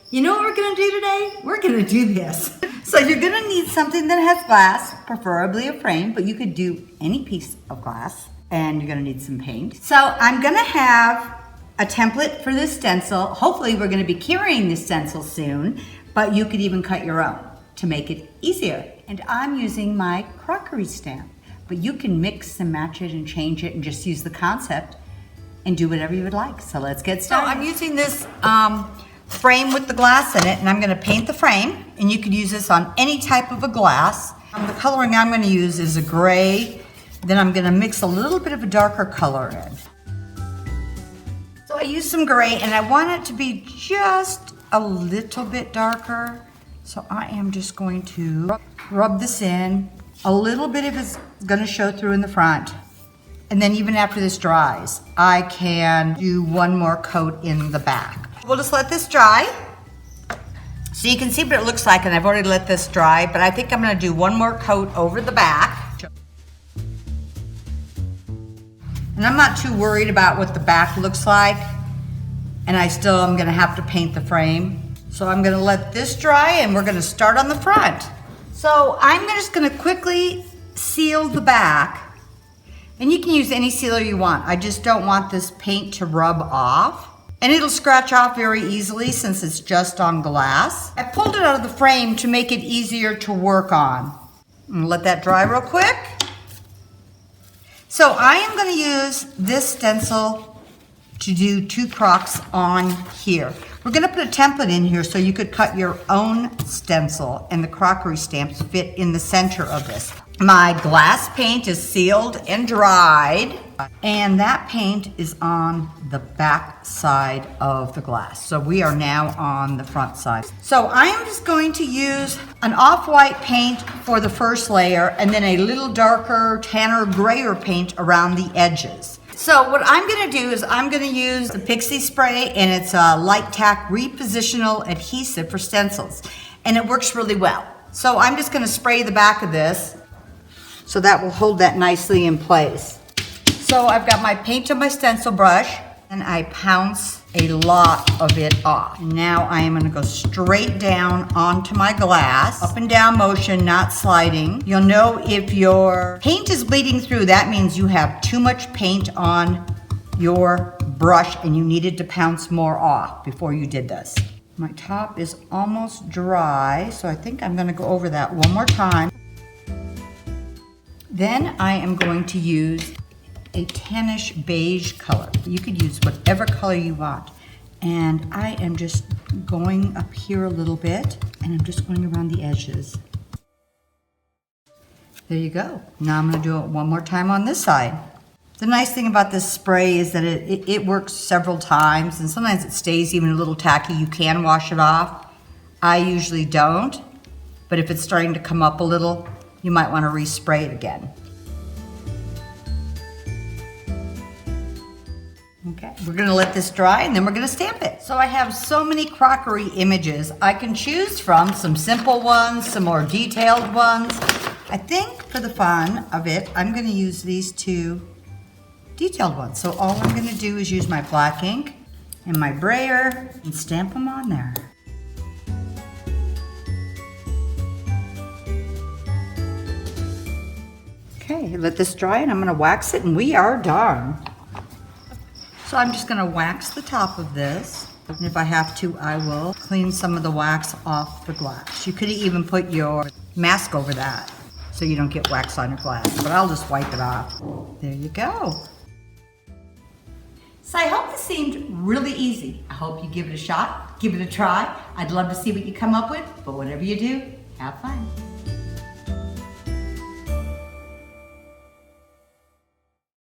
You know what we're gonna do today? We're gonna do this. So you're gonna need something that has glass, preferably a frame, but you could do any piece of glass, and you're gonna need some paint. So I'm gonna have a template for this stencil. Hopefully we're gonna be carrying this stencil soon, but you could even cut your own to make it easier. And I'm using my crockery stamp, but you can mix and match it and change it and just use the concept and do whatever you would like. So let's get started. So I'm using this frame with the glass in it, and I'm gonna paint the frame, and you could use this on any type of a glass. The coloring I'm gonna use is a gray, then I'm gonna mix a little bit of a darker color in. So I used some gray, and I want it to be just a little bit darker. So I am just going to rub this in. A little bit of it's gonna show through in the front. And then even after this dries, I can do one more coat in the back. We'll just let this dry. So you can see what it looks like, and I've already let this dry, but I think I'm gonna do one more coat over the back. And I'm not too worried about what the back looks like, and I still am gonna have to paint the frame. So I'm gonna let this dry, and we're gonna start on the front. So I'm just gonna quickly seal the back, and you can use any sealer you want. I just don't want this paint to rub off. And it'll scratch off very easily since it's just on glass. I pulled it out of the frame to make it easier to work on. I'm gonna let that dry real quick. So I am gonna use this stencil to do 2 crocks on here. We're gonna put a template in here so you could cut your own stencil, and the crockery stamps fit in the center of this. My glass paint is sealed and dried, and that paint is on the back side of the glass. So we are now on the front side. So I am just going to use an off-white paint for the first layer, and then a little darker, tanner, grayer paint around the edges. So what I'm gonna do is I'm gonna use the Pixie spray, and it's a light tack repositional adhesive for stencils, and it works really well. So I'm just gonna spray the back of this, so that will hold that nicely in place. So I've got my paint on my stencil brush, and I pounce a lot of it off. Now I am gonna go straight down onto my glass, up and down motion, not sliding. You'll know if your paint is bleeding through, that means you have too much paint on your brush and you needed to pounce more off before you did this. My top is almost dry, so I think I'm gonna go over that one more time. Then I am going to use a tannish beige color. You could use whatever color you want. And I am just going up here a little bit, and I'm just going around the edges. There you go. Now I'm gonna do it one more time on this side. The nice thing about this spray is that it works several times, and sometimes it stays even a little tacky. You can wash it off. I usually don't, but if it's starting to come up a little, you might want to respray it again. Okay, we're gonna let this dry, and then we're gonna stamp it. So I have so many crockery images. I can choose from some simple ones, some more detailed ones. I think for the fun of it, I'm gonna use these 2 detailed ones. So all I'm gonna do is use my black ink and my brayer and stamp them on there. Okay, let this dry, and I'm gonna wax it, and we are done. So I'm just gonna wax the top of this, and if I have to, I will clean some of the wax off the glass. You could even put your mask over that so you don't get wax on your glass, but I'll just wipe it off. There you go. So I hope this seemed really easy. I hope you give it a shot, give it a try. I'd love to see what you come up with, but whatever you do, have fun.